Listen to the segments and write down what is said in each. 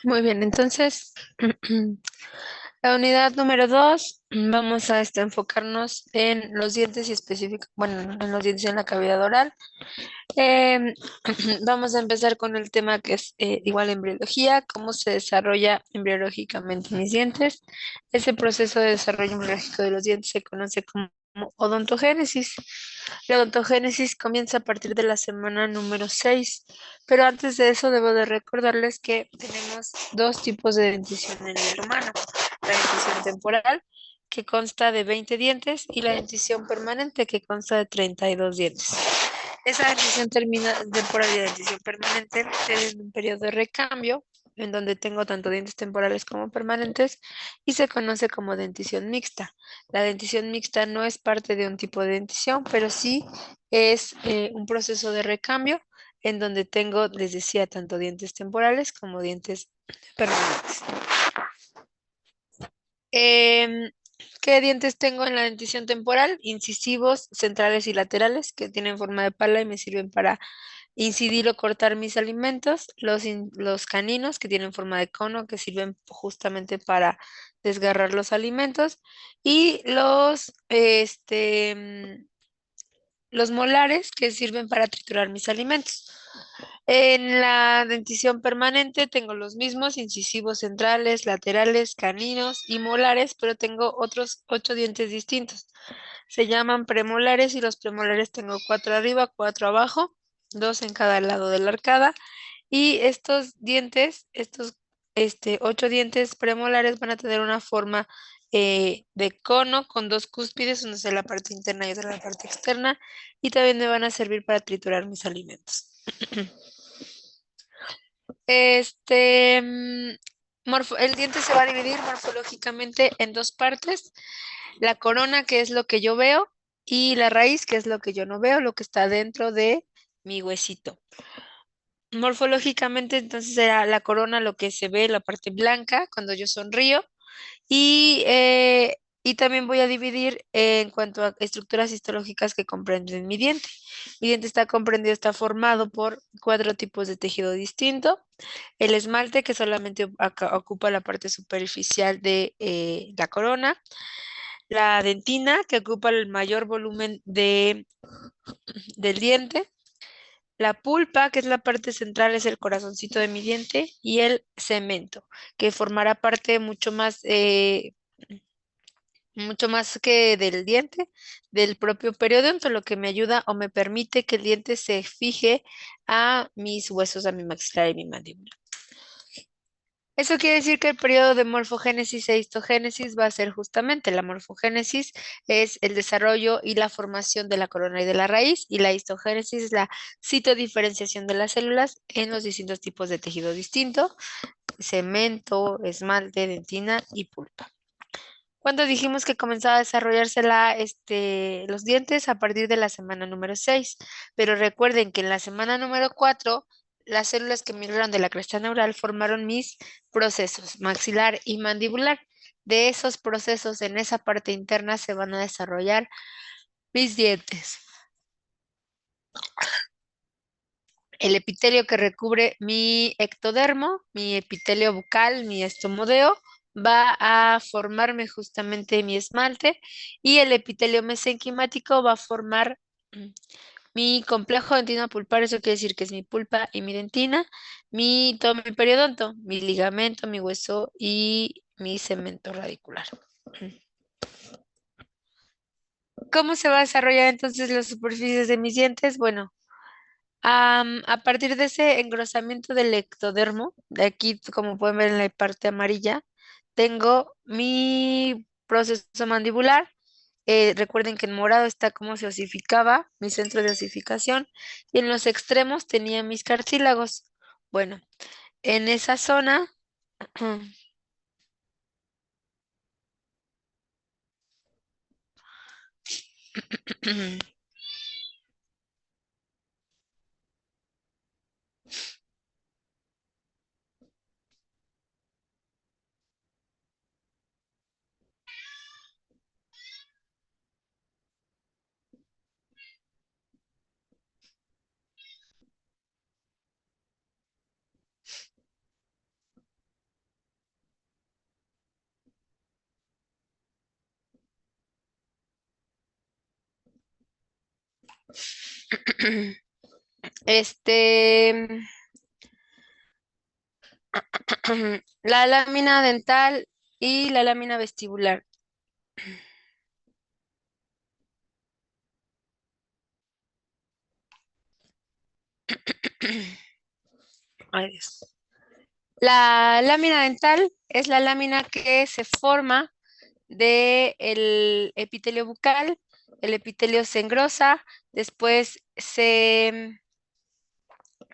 Muy bien, entonces, la unidad número 2, vamos a enfocarnos en los dientes y específico, bueno, en los dientes en la cavidad oral. Em, Vamos a empezar con el tema que es igual embriología, cómo se desarrolla embriológicamente mis dientes. Ese proceso de desarrollo embriológico de los dientes se conoce como odontogénesis. La odontogénesis comienza a partir de la semana número 6, pero antes de eso debo de recordarles que tenemos dos tipos de dentición en el humano. La dentición temporal, que consta de 20 dientes, y la dentición permanente, que consta de 32 dientes. Esa dentición temporal y la dentición permanente tienen un periodo de recambio en donde tengo tanto dientes temporales como permanentes y se conoce como dentición mixta. La dentición mixta no es parte de un tipo de dentición, pero sí es un proceso de recambio en donde tengo, les decía, tanto dientes temporales como dientes permanentes. Em, ¿Qué dientes tengo en la dentición temporal? Incisivos, centrales y laterales, que tienen forma de pala y me sirven para incidir o cortar mis alimentos. Los caninos, que tienen forma de cono, que sirven justamente para desgarrar los alimentos. Y los molares, que sirven para triturar mis alimentos. En la dentición permanente tengo los mismos incisivos centrales, laterales, caninos y molares, pero tengo otros 8 dientes distintos. Se llaman premolares y los premolares tengo 4 arriba, 4 abajo, 2 en cada lado de la arcada. Y estos dientes, estos 8 dientes premolares van a tener una forma de cono con dos cúspides, una de la parte interna y otra de la parte externa, y también me van a servir para triturar mis alimentos. Este, mm, el diente se va a dividir morfológicamente en dos partes: la corona, que es lo que yo veo, y la raíz, que es lo que yo no veo, lo que está dentro de mi huesito. Morfológicamente, entonces será la corona lo que se ve, la parte blanca, cuando yo sonrío. Y también voy a dividir en cuanto a estructuras histológicas que comprenden mi diente. Mi diente está comprendido, está formado por 4 tipos de tejido distinto. El esmalte, que solamente ocupa la parte superficial de la corona. La dentina, que ocupa el mayor volumen del diente. La pulpa, que es la parte central, es el corazoncito de mi diente. Y el cemento, que formará parte mucho más que del diente, del propio periodonto, lo que me ayuda o me permite que el diente se fije a mis huesos, a mi maxilar y mi mandíbula. Eso quiere decir que el periodo de morfogénesis e histogénesis va a ser justamente la morfogénesis, es el desarrollo y la formación de la corona y de la raíz, y la histogénesis es la citodiferenciación de las células en los distintos tipos de tejido distinto: cemento, esmalte, dentina y pulpa. Cuando dijimos que comenzaba a desarrollarse los dientes a partir de la semana número 6, pero recuerden que en la semana número 4 las células que migraron de la cresta neural formaron mis procesos maxilar y mandibular. De esos procesos en esa parte interna se van a desarrollar mis dientes. El epitelio que recubre mi ectodermo, mi epitelio bucal, mi estomodeo, va a formarme justamente mi esmalte, y el epitelio mesenquimático va a formar mm, mi complejo dentino pulpar. Eso quiere decir que es mi pulpa y mi dentina, todo mi periodonto, mi ligamento, mi hueso y mi cemento radicular. ¿Cómo se va a desarrollar entonces las superficies de mis dientes? Bueno, a partir de ese engrosamiento del ectodermo, de aquí, como pueden ver en la parte amarilla, tengo mi proceso mandibular. Recuerden que en morado está cómo se osificaba, mi centro de osificación, y en los extremos tenía mis cartílagos. Bueno, en esa zona, Este, la lámina dental y la lámina vestibular. Ay, Dios. La lámina dental es la lámina que se forma del epitelio bucal. El epitelio se engrosa, después se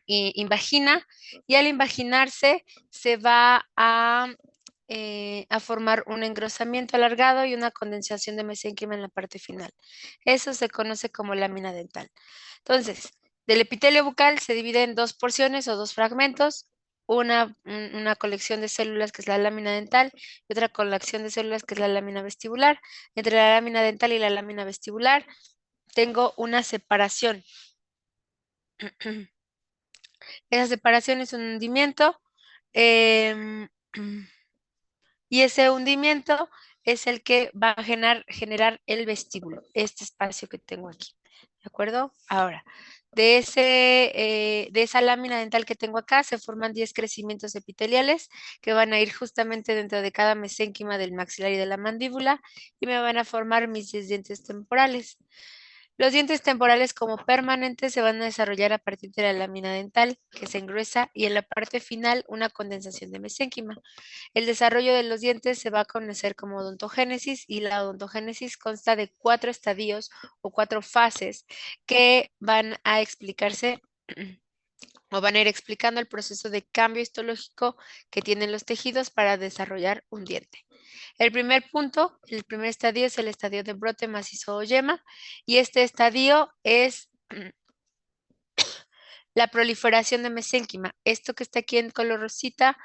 invagina y al invaginarse se va a formar un engrosamiento alargado y una condensación de mesénquima en la parte final. Eso se conoce como lámina dental. Entonces, del epitelio bucal se divide en dos porciones o dos fragmentos, una colección de células que es la lámina dental y otra colección de células que es la lámina vestibular. Entre la lámina dental y la lámina vestibular tengo una separación. Esa separación es un hundimiento em, y ese hundimiento es el que va a generar el vestíbulo, este espacio que tengo aquí. ¿De acuerdo? Ahora, de esa lámina dental que tengo acá se forman 10 crecimientos epiteliales que van a ir justamente dentro de cada mesénquima del maxilar y de la mandíbula y me van a formar mis 10 dientes temporales. Los dientes temporales como permanentes se van a desarrollar a partir de la lámina dental, que se engruesa, y en la parte final una condensación de mesénquima. El desarrollo de los dientes se va a conocer como odontogénesis y la odontogénesis consta de 4 estadios o 4 fases que van a explicarse o van a ir explicando el proceso de cambio histológico que tienen los tejidos para desarrollar un diente. El primer punto, el primer estadio es el estadio de brote macizo o yema y este estadio es la proliferación de mesénquima. Esto que está aquí en color rosita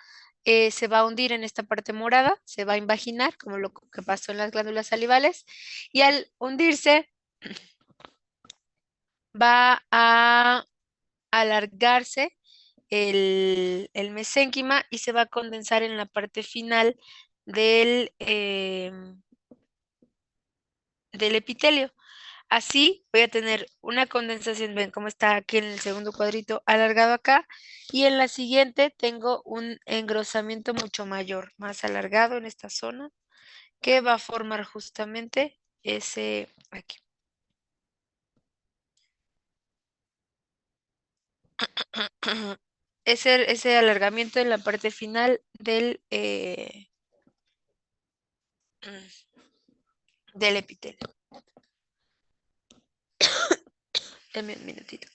se va a hundir en esta parte morada, se va a invaginar, como lo que pasó en las glándulas salivales, y al hundirse va a alargarse el mesénquima y se va a condensar en la parte final del epitelio. Así voy a tener una condensación, ven cómo está aquí en el segundo cuadrito alargado acá, y en la siguiente tengo un engrosamiento mucho mayor, más alargado en esta zona, que va a formar justamente ese aquí. Ese alargamiento en la parte final del epitelio. Dame un minutito.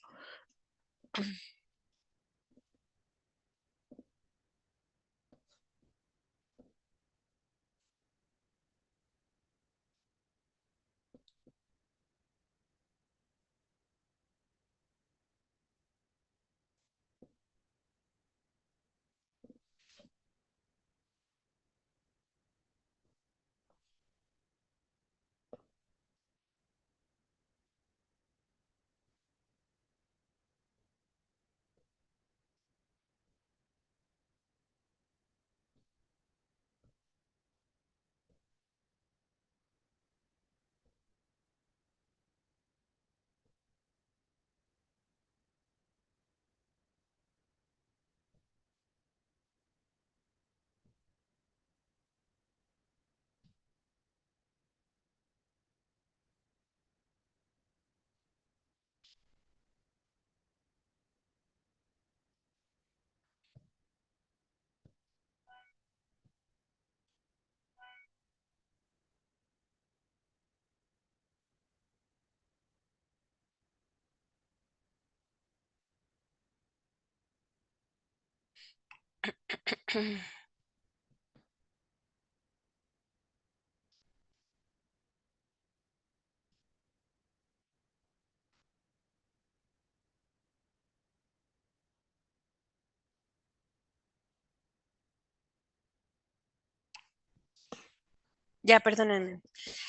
Ya, perdónenme.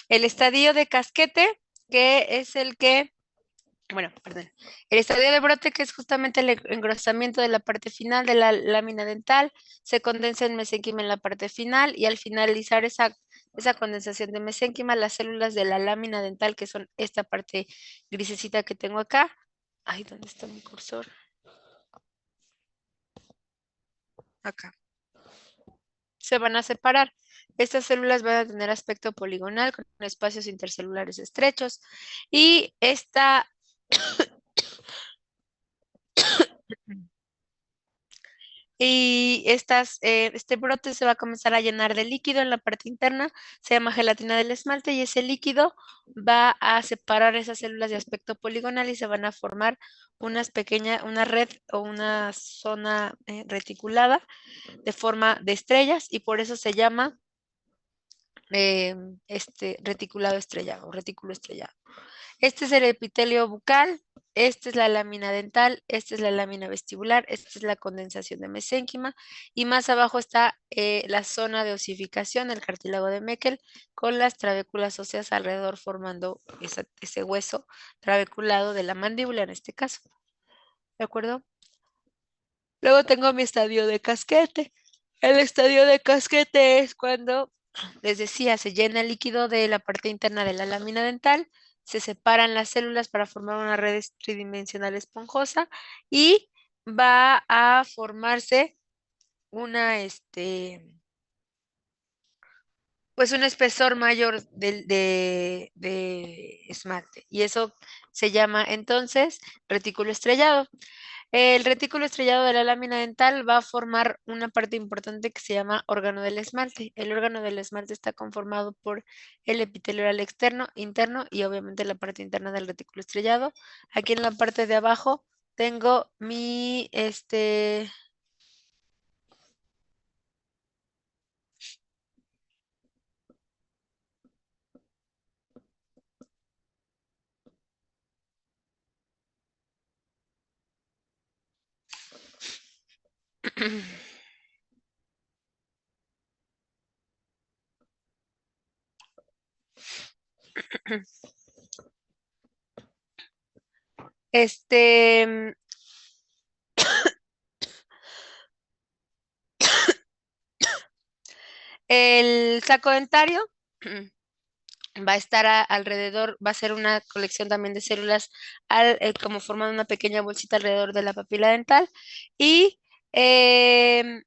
El estadio de casquete, que es el que bueno, perdón. El estadio de brote, que es justamente el engrosamiento de la parte final de la lámina dental, se condensa en mesénquima en la parte final y al finalizar esa esa condensación de mesénquima, las células de la lámina dental, que son esta parte grisecita que tengo acá. Ay, ¿dónde está mi cursor? Acá. Se van a separar. Estas células van a tener aspecto poligonal con espacios intercelulares estrechos y este brote se va a comenzar a llenar de líquido en la parte interna, se llama gelatina del esmalte y ese líquido va a separar esas células de aspecto poligonal y se van a formar una red o una zona reticulada de forma de estrellas y por eso se llama este reticulado estrellado o retículo estrellado. Este es el epitelio bucal, esta es la lámina dental, esta es la lámina vestibular, esta es la condensación de mesénquima y más abajo está la zona de osificación, el cartílago de Meckel, con las trabéculas óseas alrededor formando ese hueso trabeculado de la mandíbula en este caso. ¿De acuerdo? Luego tengo mi estadio de casquete. El estadio de casquete es cuando, les decía, se llena el líquido de la parte interna de la lámina dental, se separan las células para formar una red tridimensional esponjosa y va a formarse una, pues un espesor mayor de esmalte. Y eso se llama entonces retículo estrellado. El retículo estrellado de la lámina dental va a formar una parte importante que se llama órgano del esmalte. El órgano del esmalte está conformado por el epitelio oral externo, interno y obviamente la parte interna del retículo estrellado. Aquí en la parte de abajo tengo mi. Este, el saco dentario va a estar alrededor, va a ser una colección también de células como formando una pequeña bolsita alrededor de la papila dental y, em,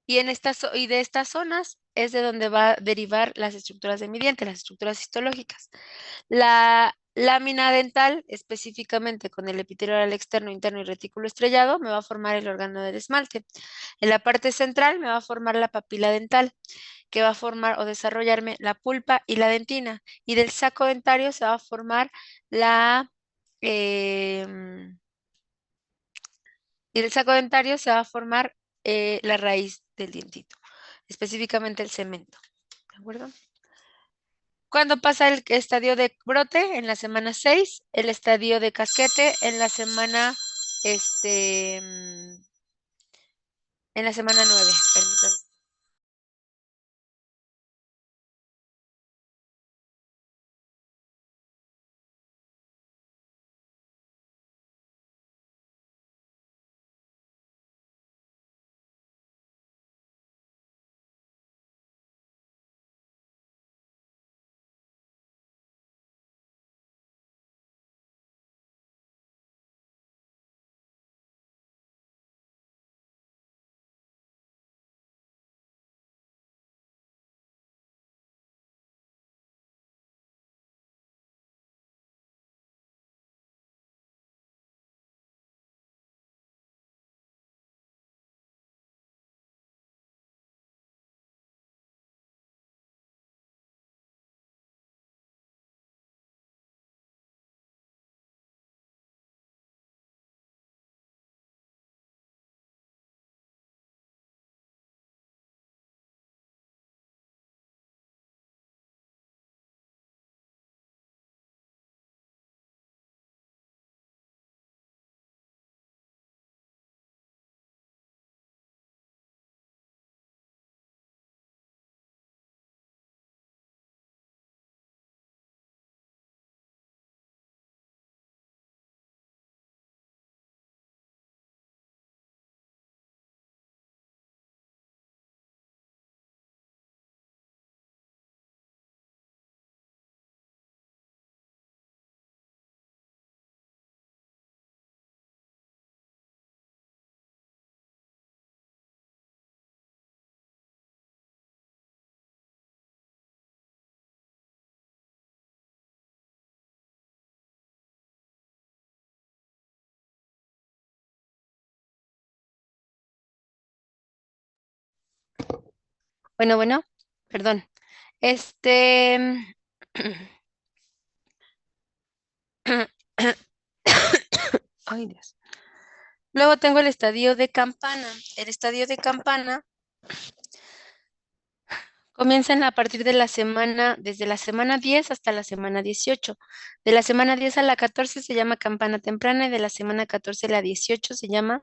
y de estas zonas es de donde va a derivar las estructuras de mi diente, las estructuras histológicas. La lámina dental, específicamente con el epitelio oral externo, interno y retículo estrellado, me va a formar el órgano del esmalte. En la parte central me va a formar la papila dental que va a formar o desarrollarme la pulpa y la dentina. Y del saco dentario se va a formar la... em, y del saco dentario se va a formar la raíz del dientito, específicamente el cemento. ¿De acuerdo? Cuando pasa el estadio de brote en la semana 6, el estadio de casquete este, mm, en la semana 9. Permítanme. Bueno, perdón. Este, ay Dios. Luego tengo el estadio de Campana. El estadio de Campana comienza a partir de la semana, desde la semana 10 hasta la semana 18. De la semana 10 a la 14 se llama campana temprana y de la semana 14 a la 18 se llama,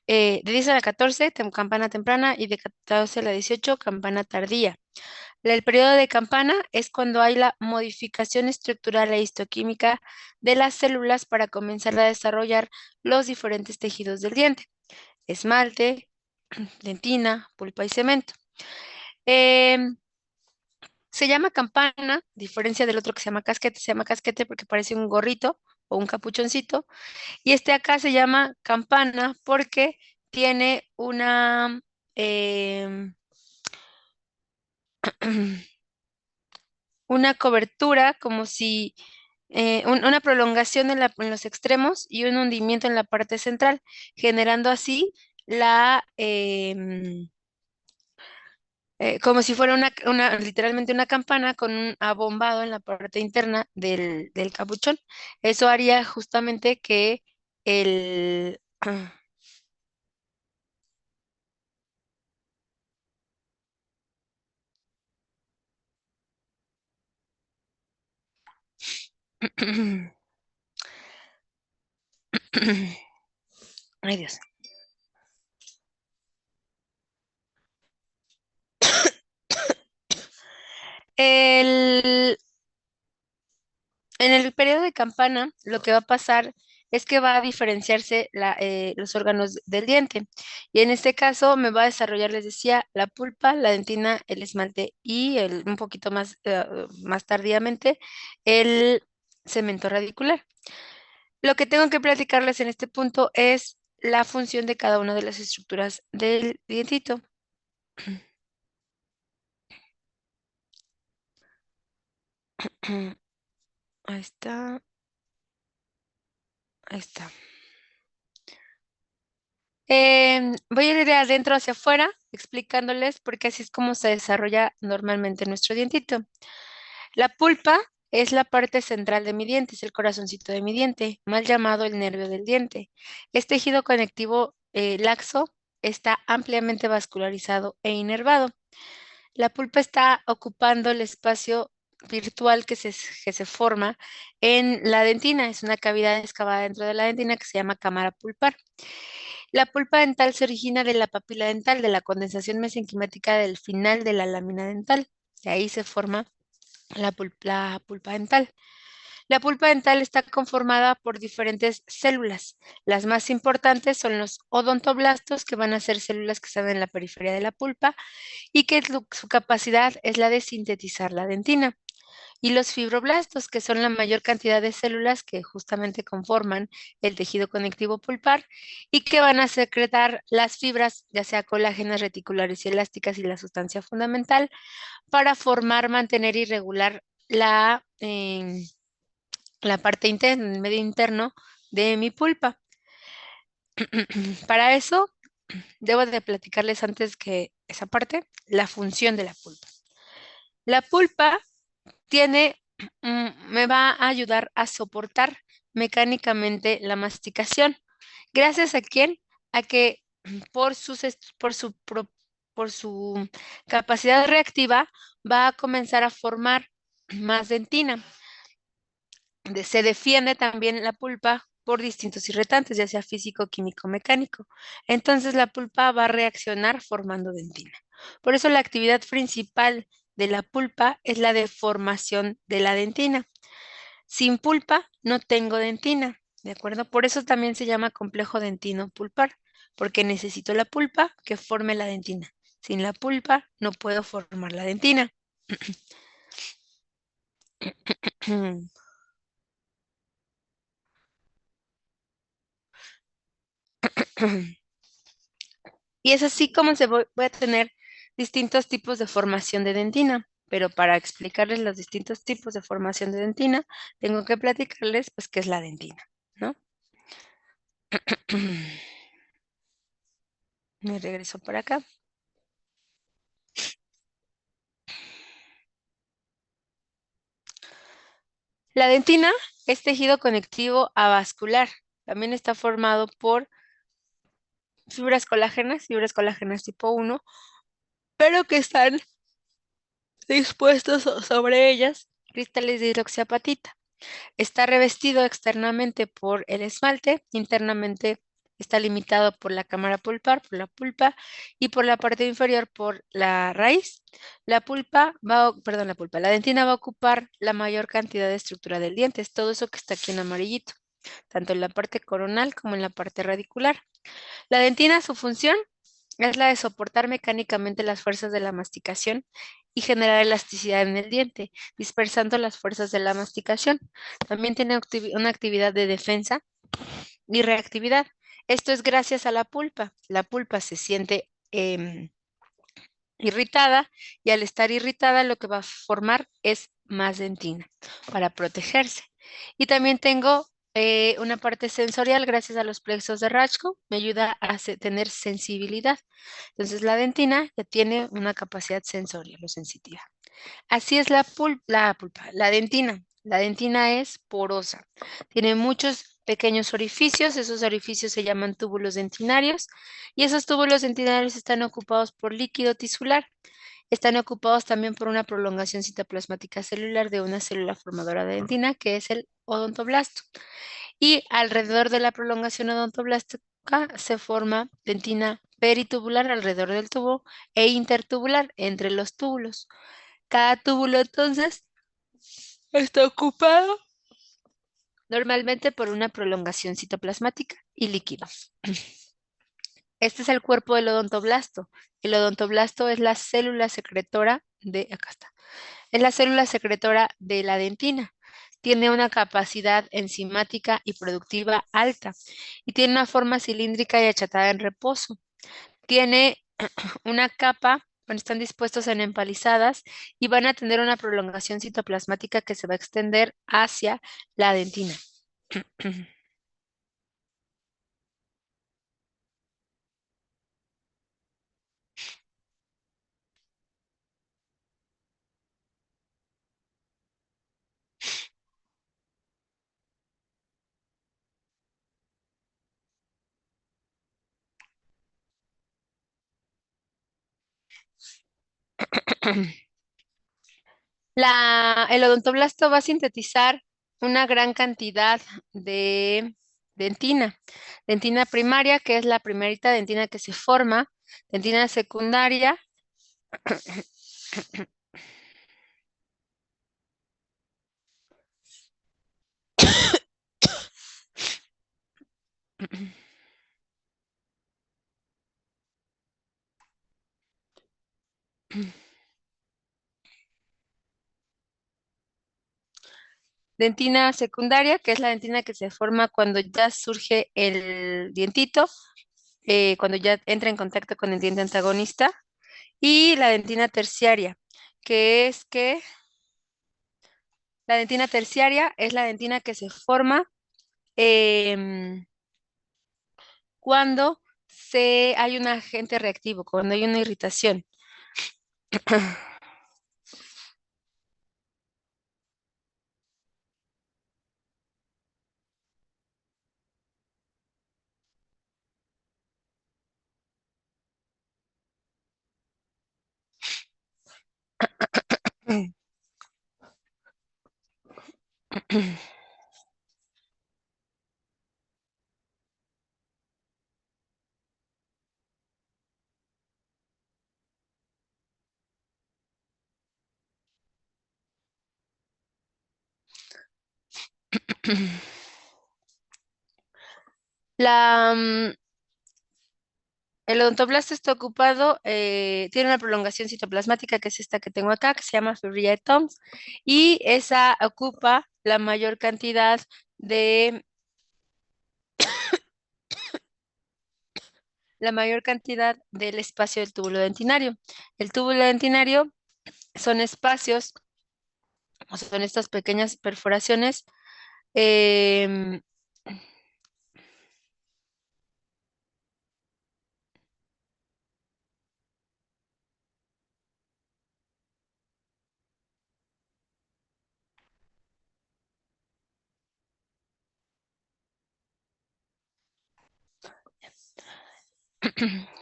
de 10 a la 14, campana temprana y de 14 a la 18, campana tardía. El periodo de campana es cuando hay la modificación estructural e histoquímica de las células para comenzar a desarrollar los diferentes tejidos del diente: esmalte, dentina, pulpa y cemento. Em, Se llama campana, diferencia del otro que se llama casquete porque parece un gorrito o un capuchoncito. Y este acá se llama campana porque tiene em, una cobertura como si una prolongación en los extremos y un hundimiento en la parte central, generando así como si fuera literalmente una campana con un abombado en la parte interna del capuchón. Eso haría justamente que el... Ay, Dios. El, En el periodo de campana, lo que va a pasar es que va a diferenciarse los órganos del diente. Y en este caso me va a desarrollar, les decía, la pulpa, la dentina, el esmalte y un poquito más tardíamente el cemento radicular. Lo que tengo que platicarles en este punto es la función de cada una de las estructuras del dientito. Ahí está, ahí está. Voy a ir de adentro hacia afuera explicándoles porque así es como se desarrolla normalmente nuestro dientito. La pulpa es la parte central de mi diente, es el corazoncito de mi diente, mal llamado el nervio del diente. Es tejido conectivo laxo, está ampliamente vascularizado e inervado. La pulpa está ocupando el espacio virtual que se forma en la dentina. Es una cavidad excavada dentro de la dentina que se llama cámara pulpar. La pulpa dental se origina de la papila dental, de la condensación mesenquimática del final de la lámina dental. De ahí se forma la pulpa dental. La pulpa dental está conformada por diferentes células. Las más importantes son los odontoblastos, que van a ser células que están en la periferia de la pulpa y que su capacidad es la de sintetizar la dentina, y los fibroblastos, que son la mayor cantidad de células que justamente conforman el tejido conectivo pulpar y que van a secretar las fibras, ya sea colágenas, reticulares y elásticas y la sustancia fundamental, para formar, mantener y regular la parte interna, el medio interno de mi pulpa. Para eso, debo de platicarles antes que esa parte, la función de la pulpa. La pulpa me va a ayudar a soportar mecánicamente la masticación. ¿Gracias a quién? A que por sus est- por su capacidad reactiva va a comenzar a formar más dentina. Se defiende también la pulpa por distintos irritantes, ya sea físico, químico, mecánico. Entonces la pulpa va a reaccionar formando dentina. Por eso la actividad principal de la pulpa es la deformación de la dentina. Sin pulpa no tengo dentina, ¿de acuerdo? Por eso también se llama complejo dentino pulpar, porque necesito la pulpa que forme la dentina. Sin la pulpa no puedo formar la dentina. Y es así como voy a tener distintos tipos de formación de dentina. Pero para explicarles los distintos tipos de formación de dentina, tengo que platicarles pues qué es la dentina, ¿no? Me regreso por acá. La dentina es tejido conectivo avascular. También está formado por fibras colágenas tipo 1, pero que están dispuestos sobre ellas cristales de hidroxiapatita. Está revestido externamente por el esmalte, internamente está limitado por la cámara pulpar, por la pulpa, y por la parte inferior por la raíz. La dentina va a ocupar la mayor cantidad de estructura del diente, es todo eso que está aquí en amarillito, tanto en la parte coronal como en la parte radicular. La dentina, su función es la de soportar mecánicamente las fuerzas de la masticación y generar elasticidad en el diente, dispersando las fuerzas de la masticación. También tiene una actividad de defensa y reactividad. Esto es gracias a la pulpa. La pulpa se siente irritada y al estar irritada lo que va a formar es más dentina para protegerse. Y también tengo una parte sensorial gracias a los plexos de Rashko, me ayuda a tener sensibilidad. Entonces la dentina ya tiene una capacidad sensorial o sensitiva. Así es la dentina. La dentina es porosa. Tiene muchos pequeños orificios. Esos orificios se llaman túbulos dentinarios. Y esos túbulos dentinarios están ocupados por líquido tisular. Están ocupados también por una prolongación citoplasmática celular de una célula formadora de dentina, que es el odontoblasto. Y alrededor de la prolongación odontoblástica se forma dentina peritubular alrededor del tubo e intertubular entre los túbulos. Cada túbulo entonces está ocupado normalmente por una prolongación citoplasmática y líquido. Este es el cuerpo del odontoblasto. El odontoblasto es la célula secretora acá está, es la célula secretora de la dentina. Tiene una capacidad enzimática y productiva alta y tiene una forma cilíndrica y achatada en reposo. Tiene una capa, bueno, están dispuestos en empalizadas y van a tener una prolongación citoplasmática que se va a extender hacia la dentina. El odontoblasto va a sintetizar una gran cantidad de dentina. Dentina primaria, que es la primerita dentina que se forma, dentina secundaria, dentina secundaria, que es la dentina que se forma cuando ya surge el dientito, cuando ya entra en contacto con el diente antagonista, y la dentina terciaria, que es que la dentina terciaria es la dentina que se forma em, cuando hay un agente reactivo, cuando hay una irritación. La, mm, el odontoblasta está ocupado, tiene una prolongación citoplasmática, que es esta que tengo acá, que se llama fibrillar de Toms, y esa ocupa de, la mayor cantidad del espacio del túbulo dentinario. El túbulo dentinario son espacios, o son estas pequeñas perforaciones, em,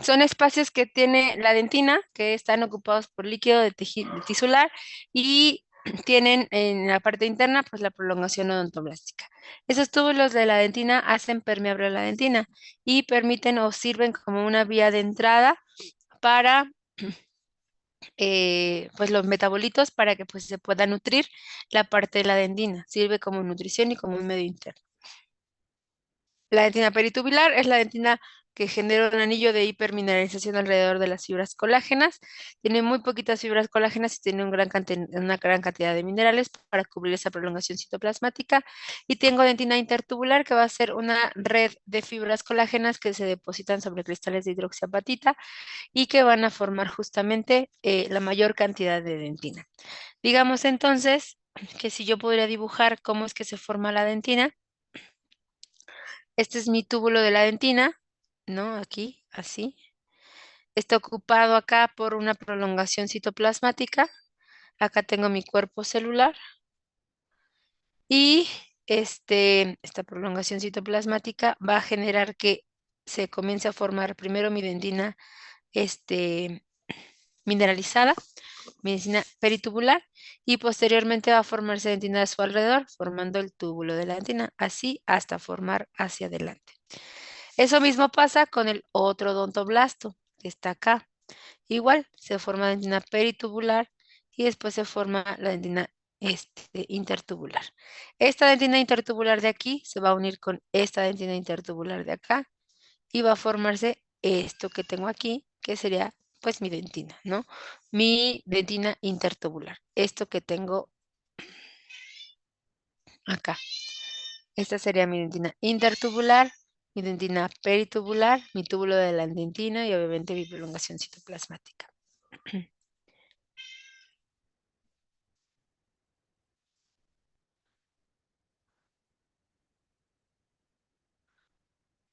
Son espacios que tiene la dentina, que están ocupados por líquido de tisular y tienen en la parte interna pues la prolongación odontoblástica. Esos túbulos de la dentina hacen permeable la dentina y permiten o sirven como una vía de entrada para pues los metabolitos para que pues se pueda nutrir la parte de la dentina. Sirve como nutrición y como un medio interno. La dentina peritubular es la dentina que genera un anillo de hipermineralización alrededor de las fibras colágenas. Tiene muy poquitas fibras colágenas y tiene una gran cantidad de minerales para cubrir esa prolongación citoplasmática. Y tengo dentina intertubular, que va a ser una red de fibras colágenas que se depositan sobre cristales de hidroxiapatita y que van a formar justamente la mayor cantidad de dentina. Digamos entonces que si yo podría dibujar cómo es que se forma la dentina, este es mi túbulo de la dentina, ¿no? Aquí, así. Está ocupado acá por una prolongación citoplasmática. Acá tengo mi cuerpo celular y esta prolongación citoplasmática va a generar que se comience a formar primero mi dentina este, mineralizada, medicina peritubular, y posteriormente va a formarse dentina a su alrededor, formando el túbulo de la dentina, así hasta formar hacia adelante. Eso mismo pasa con el otro odontoblasto, que está acá. Igual se forma dentina peritubular y después se forma la dentina intertubular. Esta dentina intertubular de aquí se va a unir con esta dentina intertubular de acá y va a formarse esto que tengo aquí, que sería pues mi dentina, ¿no? Mi dentina intertubular. Esto que tengo acá. Esta sería mi dentina intertubular, mi dentina peritubular, mi túbulo de la dentina y obviamente mi prolongación citoplasmática.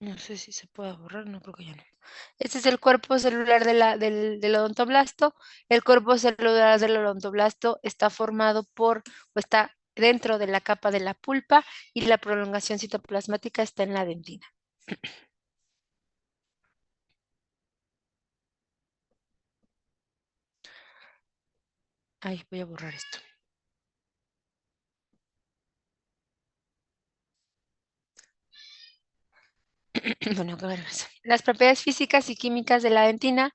No sé si se puede borrar, no creo que ya no. Este es el cuerpo celular del odontoblasto. El cuerpo celular del odontoblasto está formado o está dentro de la capa de la pulpa y la prolongación citoplasmática está en la dentina. Ay, voy a borrar esto. Bueno, qué vergüenza. Las propiedades físicas y químicas de la dentina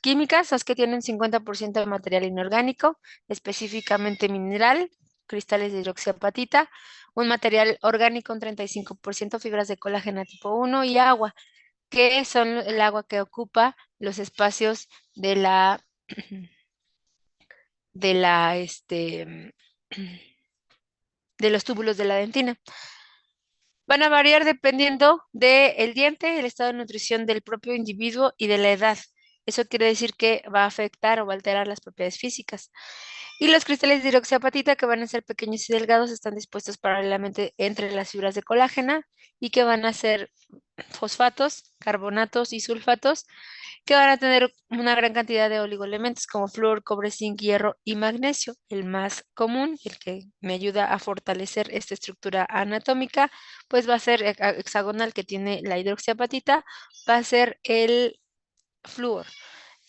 químicas es que tiene un 50% de material inorgánico, específicamente mineral, cristales de hidroxiapatita, un material orgánico, un 35% fibras de colágeno tipo 1 y agua, que son el agua que ocupa los espacios de la, de los túbulos de la dentina. Van a variar dependiendo del diente, el estado de nutrición del propio individuo y de la edad. Eso quiere decir que va a afectar o va a alterar las propiedades físicas. Y los cristales de hidroxiapatita, que van a ser pequeños y delgados, están dispuestos paralelamente entre las fibras de colágena y que van a ser fosfatos, carbonatos y sulfatos que van a tener una gran cantidad de oligoelementos como flúor, cobre, zinc, hierro y magnesio. El más común, el que me ayuda a fortalecer esta estructura anatómica, pues va a ser hexagonal que tiene la hidroxiapatita, va a ser el flúor.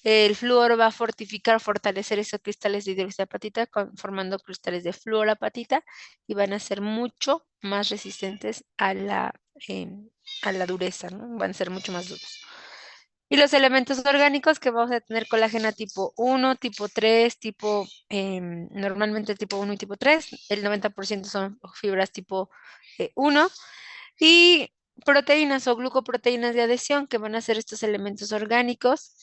El flúor va a fortalecer esos cristales de hidroxiapatita formando cristales de fluorapatita y van a ser mucho más resistentes a la dureza, ¿no? Van a ser mucho más duros. Y los elementos orgánicos que vamos a tener colágeno tipo 1, tipo 3, normalmente tipo 1 y tipo 3, el 90% son fibras tipo 1 y proteínas o glucoproteínas de adhesión que van a ser estos elementos orgánicos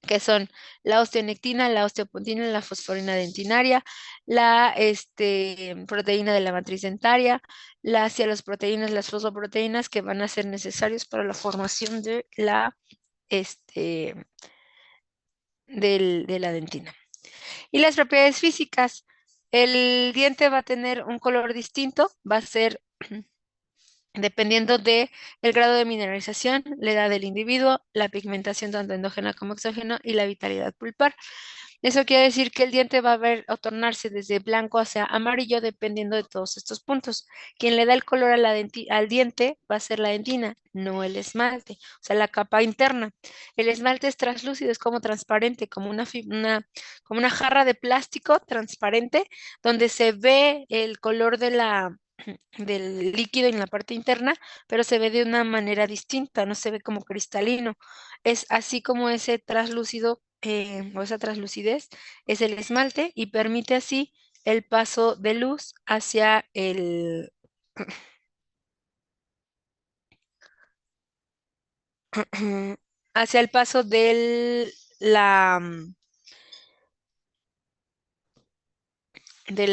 que son la osteonectina, la osteopontina, la fosforina dentinaria, la proteína de la matriz dentaria, las cialoproteínas, las fosfoproteínas que van a ser necesarios para la formación este, de la dentina. Y las propiedades físicas, el diente va a tener un color distinto, va a ser dependiendo de el grado de mineralización, la edad del individuo, la pigmentación tanto endógena como exógena y la vitalidad pulpar. Eso quiere decir que el diente va a ver o tornarse desde blanco hacia amarillo dependiendo de todos estos puntos. Quien le da el color a al diente va a ser la dentina, no el esmalte, o sea, la capa interna. El esmalte es translúcido, es como transparente, como como una jarra de plástico transparente donde se ve el color de del líquido en la parte interna, pero se ve de una manera distinta, no se ve como cristalino. Es así como ese translúcido o esa translucidez es el esmalte y permite así el paso de luz hacia hacia el paso de de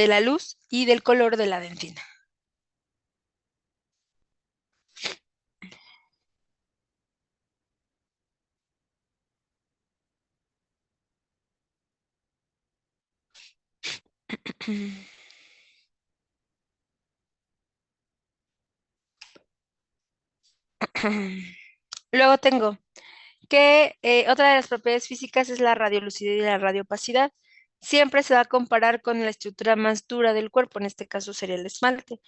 la luz y del color de la dentina. Luego tengo que otra de las propiedades físicas es la radiolucidez y la radiopacidad. Siempre se va a comparar con la estructura más dura del cuerpo, en este caso sería el esmalte,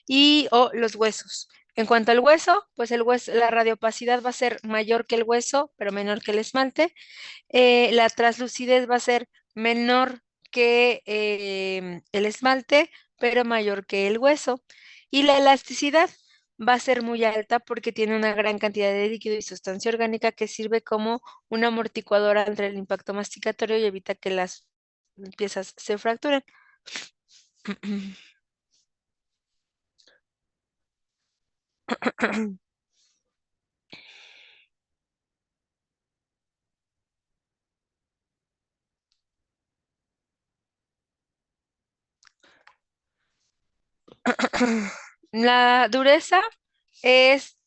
y o los huesos. En cuanto al hueso, pues el hueso, la radiopacidad va a ser mayor que el hueso, pero menor que el esmalte. La translucidez va a ser menor que el esmalte, pero mayor que el hueso. Y la elasticidad va a ser muy alta porque tiene una gran cantidad de líquido y sustancia orgánica que sirve como una amortiguadora entre el impacto masticatorio y evita que las piezas se fracturen. La dureza es,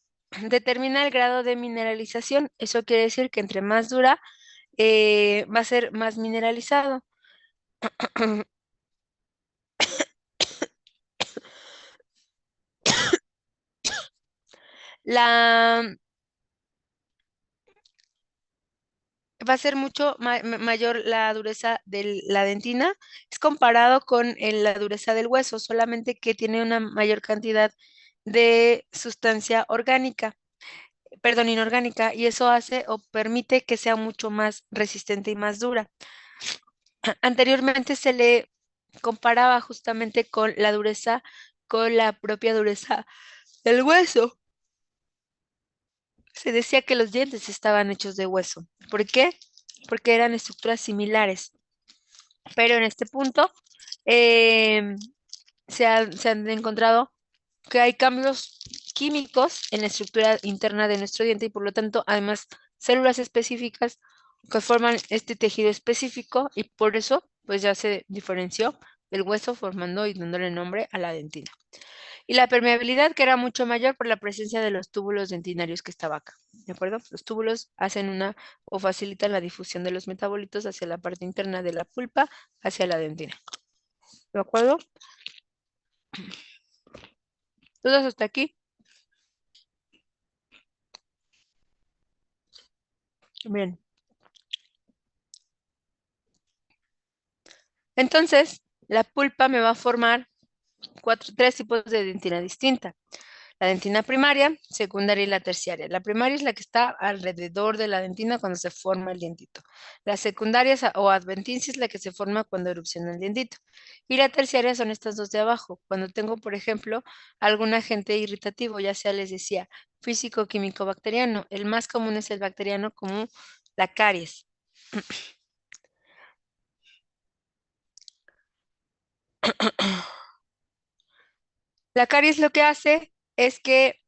determina el grado de mineralización. Eso quiere decir que entre más dura, va a ser más mineralizado. La, Va a ser mucho mayor la dureza de la dentina. Es comparado con la dureza del hueso, solamente que tiene una mayor cantidad de sustancia orgánica, perdón, inorgánica, y eso hace o permite que sea mucho más resistente y más dura. Anteriormente se le comparaba justamente con la dureza, con la propia dureza del hueso. Se decía que los dientes estaban hechos de hueso. ¿Por qué? Porque eran estructuras similares. Pero en este punto em, se han encontrado que hay cambios químicos en la estructura interna de nuestro diente y por lo tanto, además, células específicas que forman este tejido específico y por eso, pues ya se diferenció del hueso formando y dándole nombre a la dentina. Y la permeabilidad que era mucho mayor por la presencia de los túbulos dentinarios que estaba acá. ¿De acuerdo? Los túbulos hacen una o facilitan la difusión de los metabolitos hacia la parte interna de la pulpa, hacia la dentina. ¿De acuerdo? ¿Dudas hasta aquí? Bien. Entonces, la pulpa me va a formar tres tipos de dentina distinta. La dentina primaria, secundaria y la terciaria. La primaria es la que está alrededor de la dentina cuando se forma el dientito. La secundaria o adventicia es la que se forma cuando erupciona el dientito. Y la terciaria son estas dos de abajo. Cuando tengo, por ejemplo, algún agente irritativo, ya sea les decía físico, químico, bacteriano. El más común es el bacteriano como la caries. La caries lo que hace es que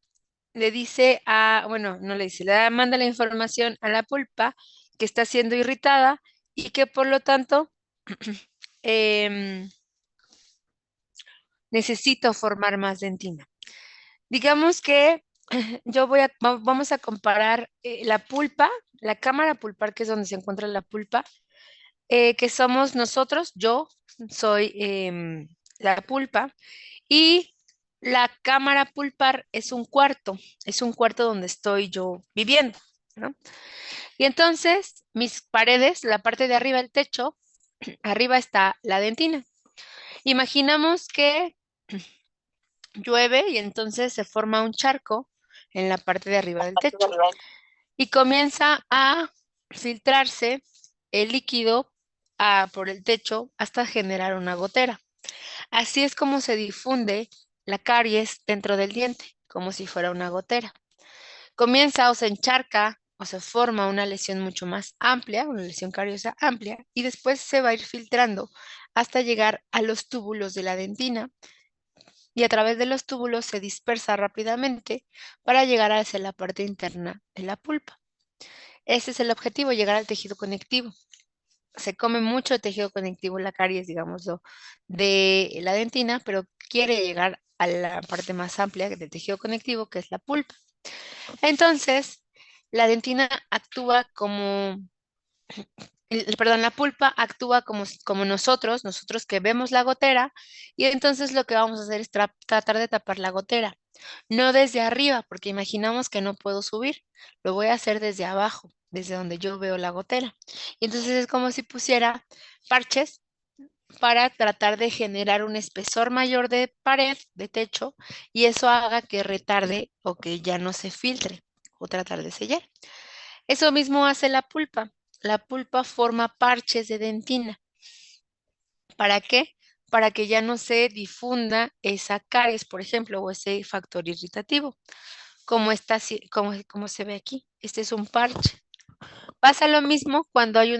le dice bueno, no le dice, manda la información a la pulpa que está siendo irritada y que por lo tanto em, necesito formar más dentina. Digamos que vamos a comparar la pulpa, la cámara pulpar, que es donde se encuentra la pulpa, que somos nosotros, yo soy la pulpa, y la cámara pulpar es un cuarto donde estoy yo viviendo, ¿no? Y entonces mis paredes, la parte de arriba del techo, arriba está la dentina. Imaginamos que llueve y entonces se forma un charco en la parte de arriba del techo y comienza a filtrarse el líquido por el techo hasta generar una gotera. Así es como se difunde la caries dentro del diente, como si fuera una gotera. Comienza o se encharca o se forma una lesión mucho más amplia, una lesión cariosa amplia, y después se va a ir filtrando hasta llegar a los túbulos de la dentina y a través de los túbulos se dispersa rápidamente para llegar hacia la parte interna de la pulpa. Ese es el objetivo, llegar al tejido conectivo. Se come mucho tejido conectivo, la caries, digámoslo, de la dentina, pero quiere llegar a la parte más amplia del tejido conectivo, que es la pulpa. Entonces, la dentina actúa como, perdón, la pulpa actúa como nosotros que vemos la gotera, y entonces lo que vamos a hacer es tratar de tapar la gotera. No desde arriba, porque imaginamos que no puedo subir, lo voy a hacer desde abajo, desde donde yo veo la gotera. Y entonces es como si pusiera parches para tratar de generar un espesor mayor de pared, de techo, y eso haga que retarde o que ya no se filtre o tratar de sellar. Eso mismo hace la pulpa. La pulpa forma parches de dentina. ¿Para qué? Para que ya no se difunda esa caries, por ejemplo, o ese factor irritativo, como, como se ve aquí. Este es un parche. Pasa lo mismo cuando hay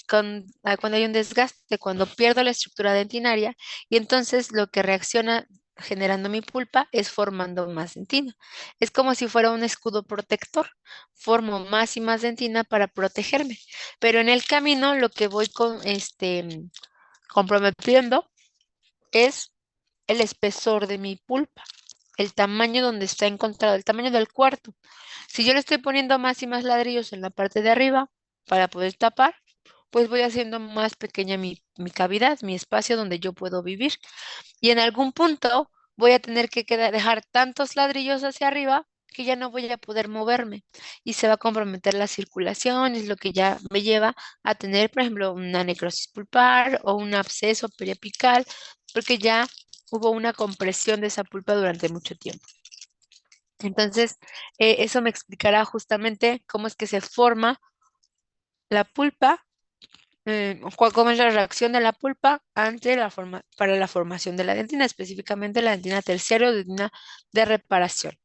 cuando hay un desgaste, cuando pierdo la estructura dentinaria y entonces lo que reacciona generando mi pulpa es formando más dentina. Es como si fuera un escudo protector. Formo más y más dentina para protegerme. Pero en el camino lo que voy comprometiendo es el espesor de mi pulpa, el tamaño donde está encontrado, el tamaño del cuarto. Si yo le estoy poniendo más y más ladrillos en la parte de arriba para poder tapar, pues voy haciendo más pequeña mi cavidad, mi espacio donde yo puedo vivir. Y en algún punto voy a tener que dejar tantos ladrillos hacia arriba que ya no voy a poder moverme y se va a comprometer la circulación, es lo que ya me lleva a tener, por ejemplo, una necrosis pulpar o un absceso periapical, porque ya hubo una compresión de esa pulpa durante mucho tiempo. Entonces, eso me explicará justamente cómo es que se forma la pulpa, cómo es la reacción de la pulpa ante para la formación de la dentina, específicamente la dentina terciaria o dentina de reparación.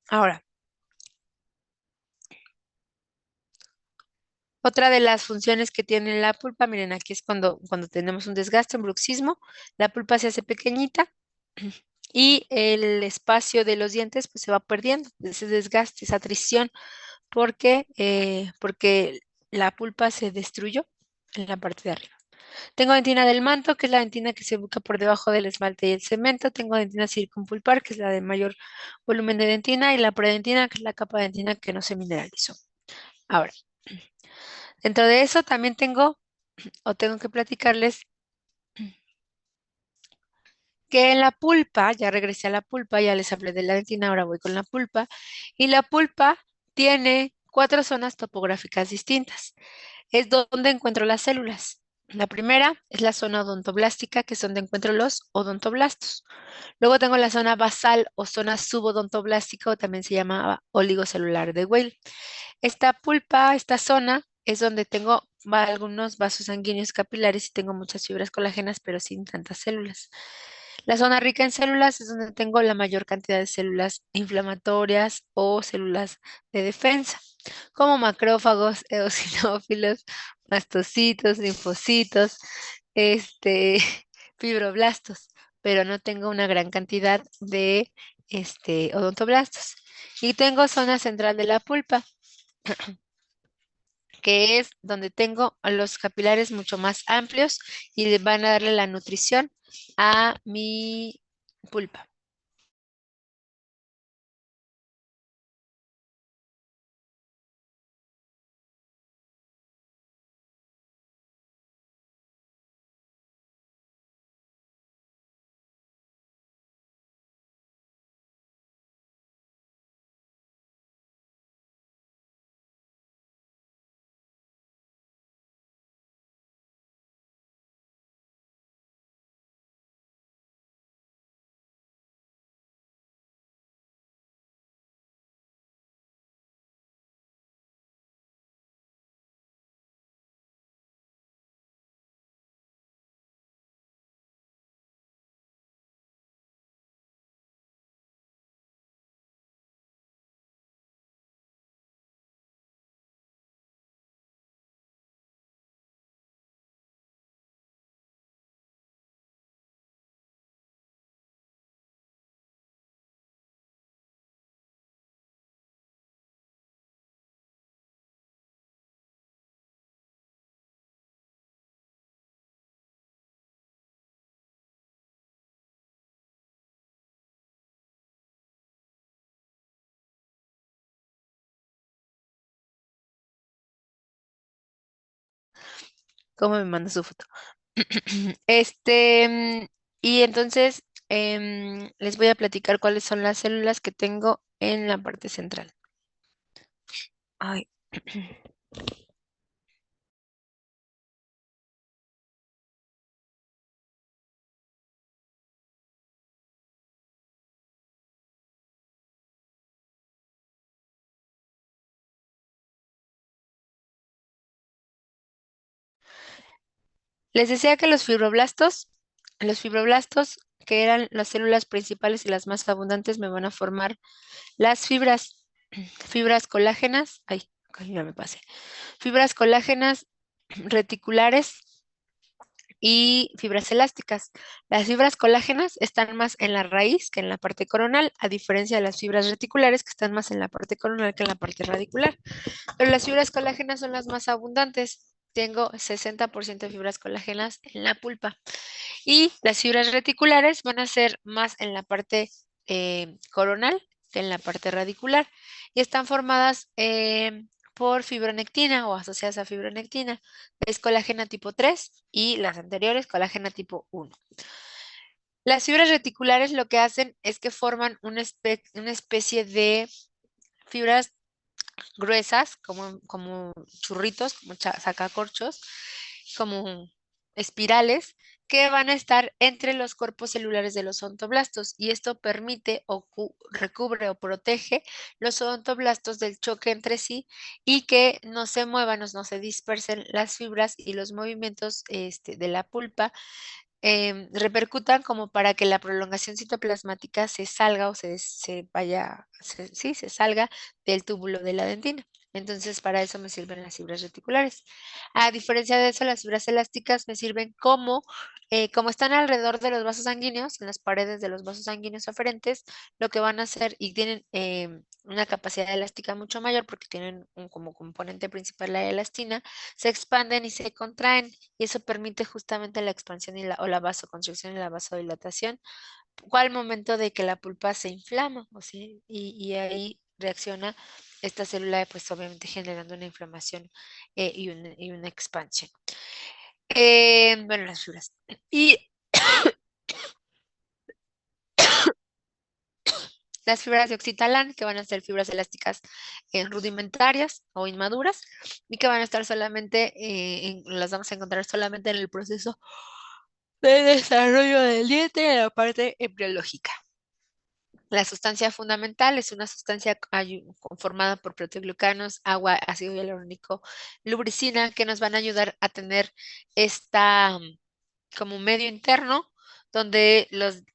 Ahora, otra de las funciones que tiene la pulpa, miren, aquí es cuando tenemos un desgaste, un bruxismo, la pulpa se hace pequeñita y el espacio de los dientes pues se va perdiendo, ese desgaste, esa tricción, porque la pulpa se destruyó en la parte de arriba. Tengo dentina del manto, que es la dentina que se ubica por debajo del esmalte y el cemento. Tengo dentina circunpulpar, que es la de mayor volumen de dentina, y la predentina, que es la capa de dentina que no se mineralizó. Ahora, dentro de eso también tengo que platicarles que en la pulpa, ya regresé a la pulpa, ya les hablé de la dentina, ahora voy con la pulpa, y la pulpa tiene 4 zonas topográficas distintas. Es donde encuentro las células. La primera es la zona odontoblástica, que es donde encuentro los odontoblastos. Luego tengo la zona basal o zona subodontoblástica, o también se llama oligocelular de Weil. Esta pulpa, esta zona, es donde tengo algunos vasos sanguíneos capilares y tengo muchas fibras colágenas, pero sin tantas células. La zona rica en células es donde tengo la mayor cantidad de células inflamatorias o células de defensa, como macrófagos, eosinófilos, mastocitos, linfocitos, este, fibroblastos, pero no tengo una gran cantidad de odontoblastos. Y tengo zona central de la pulpa, que es donde tengo a los capilares mucho más amplios y le van a darle la nutrición a mi pulpa. ¿Cómo me manda su foto? Y entonces les voy a platicar cuáles son las células que tengo en la parte central. Ay. Les decía que los fibroblastos, que eran las células principales y las más abundantes, me van a formar las fibras colágenas, ay, ya me pasé, fibras colágenas reticulares y fibras elásticas. Las fibras colágenas están más en la raíz que en la parte coronal, a diferencia de las fibras reticulares que están más en la parte coronal que en la parte radicular. Pero las fibras colágenas son las más abundantes. Tengo 60% de fibras colágenas en la pulpa. Y las fibras reticulares van a ser más en la parte coronal que en la parte radicular. Y están formadas por fibronectina o asociadas a fibronectina. Es colágena tipo 3 y las anteriores colágena tipo 1. Las fibras reticulares lo que hacen es que forman una especie de fibras gruesas, como churritos, como sacacorchos, como espirales, que van a estar entre los cuerpos celulares de los odontoblastos y esto permite o recubre o protege los odontoblastos del choque entre sí y que no se muevan o no se dispersen las fibras y los movimientos de la pulpa repercutan como para que la prolongación citoplasmática se salga o se vaya, sí, se salga del túbulo de la dentina. Entonces, para eso me sirven las fibras reticulares. A diferencia de eso, las fibras elásticas me sirven como están alrededor de los vasos sanguíneos, en las paredes de los vasos sanguíneos aferentes, lo que van a hacer y tienen una capacidad elástica mucho mayor porque tienen como componente principal la elastina, se expanden y se contraen y eso permite justamente la expansión o la vasoconstricción y la vasodilatación, al momento de que la pulpa se inflama, o sí, y ahí reacciona esta célula, pues obviamente generando una inflamación y una expansión. Bueno, las fibras. Y las fibras de oxitalán, que van a ser fibras elásticas rudimentarias o inmaduras, y que van a estar solamente, las vamos a encontrar solamente en el proceso de desarrollo del diente en la parte embriológica. La sustancia fundamental es una sustancia conformada por proteoglucanos, agua, ácido hialurónico, lubricina, que nos van a ayudar a tener esta como medio interno donde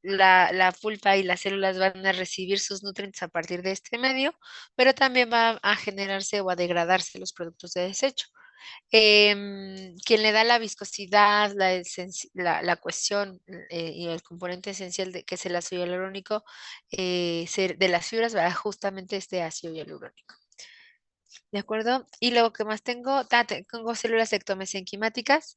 la pulpa y las células van a recibir sus nutrientes a partir de este medio, pero también va a generarse o a degradarse los productos de desecho. Quien le da la viscosidad, la cohesión y el componente esencial que es el ácido hialurónico de las fibras va justamente este ácido hialurónico. ¿De acuerdo? Y luego, ¿qué más tengo? Tengo células ectomesenquimáticas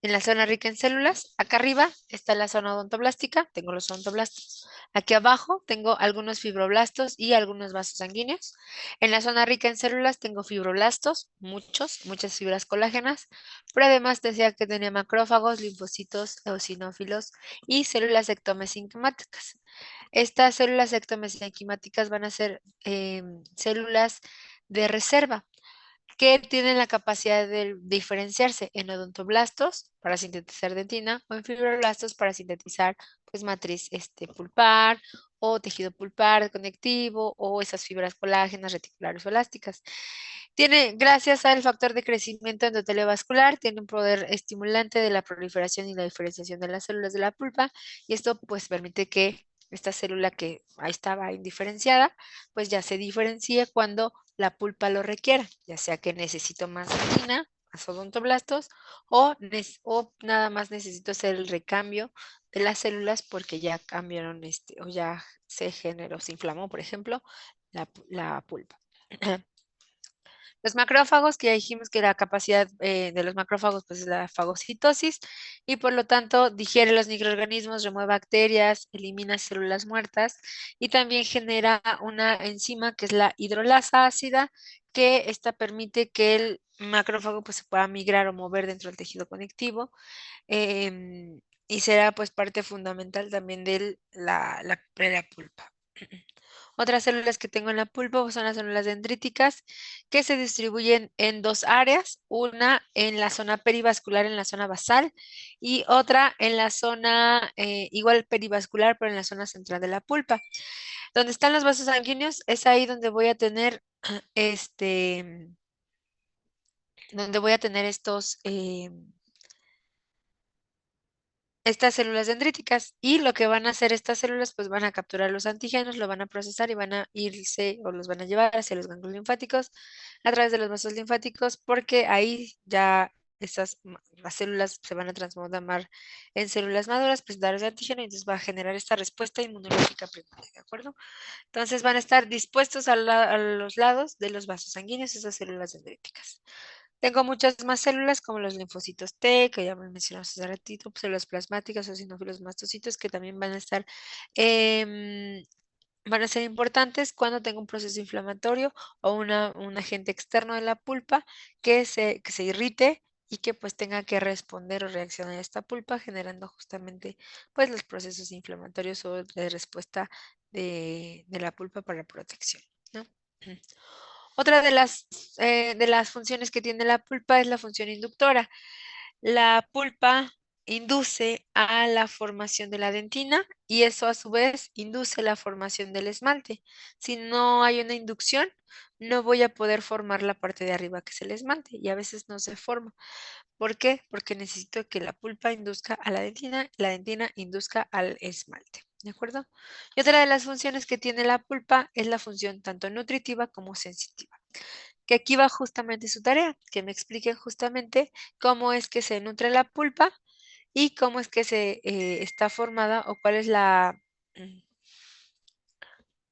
en la zona rica en células. Acá arriba está la zona odontoblástica, tengo los odontoblastos. Aquí abajo tengo algunos fibroblastos y algunos vasos sanguíneos. En la zona rica en células tengo fibroblastos, muchas fibras colágenas, pero además decía que tenía macrófagos, linfocitos, eosinófilos y células ectomesenquimáticas. Estas células ectomesenquimáticas van a ser células de reserva que tienen la capacidad de diferenciarse en odontoblastos para sintetizar dentina o en fibroblastos para sintetizar pues matriz pulpar o tejido pulpar conectivo o esas fibras colágenas, reticulares o elásticas. Gracias al factor de crecimiento endotelio vascular, tiene un poder estimulante de la proliferación y la diferenciación de las células de la pulpa y esto pues permite que esta célula que ahí estaba indiferenciada, pues ya se diferencie cuando la pulpa lo requiera, ya sea que necesito más dentina, más odontoblastos, o nada más necesito hacer el recambio de las células porque ya cambiaron o ya se generó, se inflamó, por ejemplo, la pulpa. Los macrófagos, que ya dijimos que la capacidad de los macrófagos pues es la fagocitosis y por lo tanto digiere los microorganismos, remueve bacterias, elimina células muertas y también genera una enzima que es la hidrolasa ácida, que esta permite que el macrófago pues se pueda migrar o mover dentro del tejido conectivo, y será pues parte fundamental también de la pulpa. Otras células que tengo en la pulpa pues, son las células dendríticas que se distribuyen en dos áreas, una en la zona perivascular, en la zona basal, y otra en la zona igual perivascular, pero en la zona central de la pulpa. Donde están los vasos sanguíneos es ahí donde voy a tener este, donde voy a tener estas células dendríticas y lo que van a hacer estas células pues van a capturar los antígenos, lo van a procesar y van a irse o los van a llevar hacia los ganglios linfáticos a través de los vasos linfáticos porque ahí ya las células se van a transformar en células maduras, presentadoras de antígeno y entonces va a generar esta respuesta inmunológica primaria, ¿de acuerdo? Entonces van a estar dispuestos a los lados de los vasos sanguíneos esas células dendríticas. Tengo muchas más células como los linfocitos T, que ya me mencionamos hace ratito, pues, células plasmáticas o sinófilos mastocitos que también van a estar, em, van a ser importantes cuando tengo un proceso inflamatorio o un agente externo de la pulpa que se irrite y que pues tenga que responder o reaccionar a esta pulpa generando justamente pues los procesos inflamatorios o de respuesta de la pulpa para protección, ¿no? Otra de las funciones que tiene la pulpa es la función inductora. La pulpa induce a la formación de la dentina y eso a su vez induce la formación del esmalte. Si no hay una inducción, no voy a poder formar la parte de arriba que es el esmalte y a veces no se forma. ¿Por qué? Porque necesito que la pulpa induzca a la dentina induzca al esmalte. ¿De acuerdo? Y otra de las funciones que tiene la pulpa es la función tanto nutritiva como sensitiva. Que aquí va justamente su tarea, que me expliquen justamente cómo es que se nutre la pulpa y cómo es que se está formada o cuál es mm,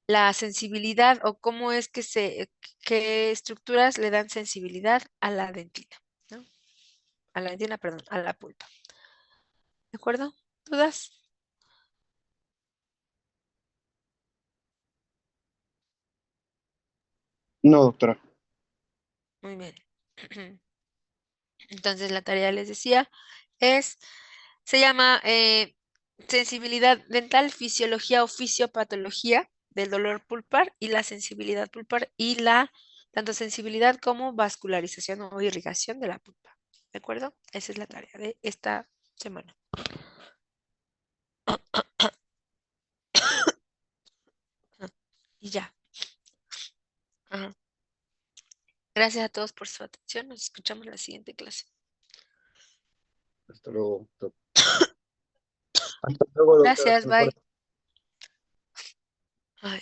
la sensibilidad o cómo es que qué estructuras le dan sensibilidad a la dentina, ¿no? A la dentina, perdón, a la pulpa. ¿De acuerdo? ¿Dudas? No, doctora. Muy bien. Entonces la tarea les decía es, se llama sensibilidad dental, fisiología o fisiopatología del dolor pulpar y la sensibilidad pulpar y la tanto sensibilidad como vascularización o irrigación de la pulpa. ¿De acuerdo? Esa es la tarea de esta semana. Y ya. Ajá. Gracias a todos por su atención. Nos escuchamos en la siguiente clase. Hasta luego, hasta luego, doctora. Gracias, bye. Ay.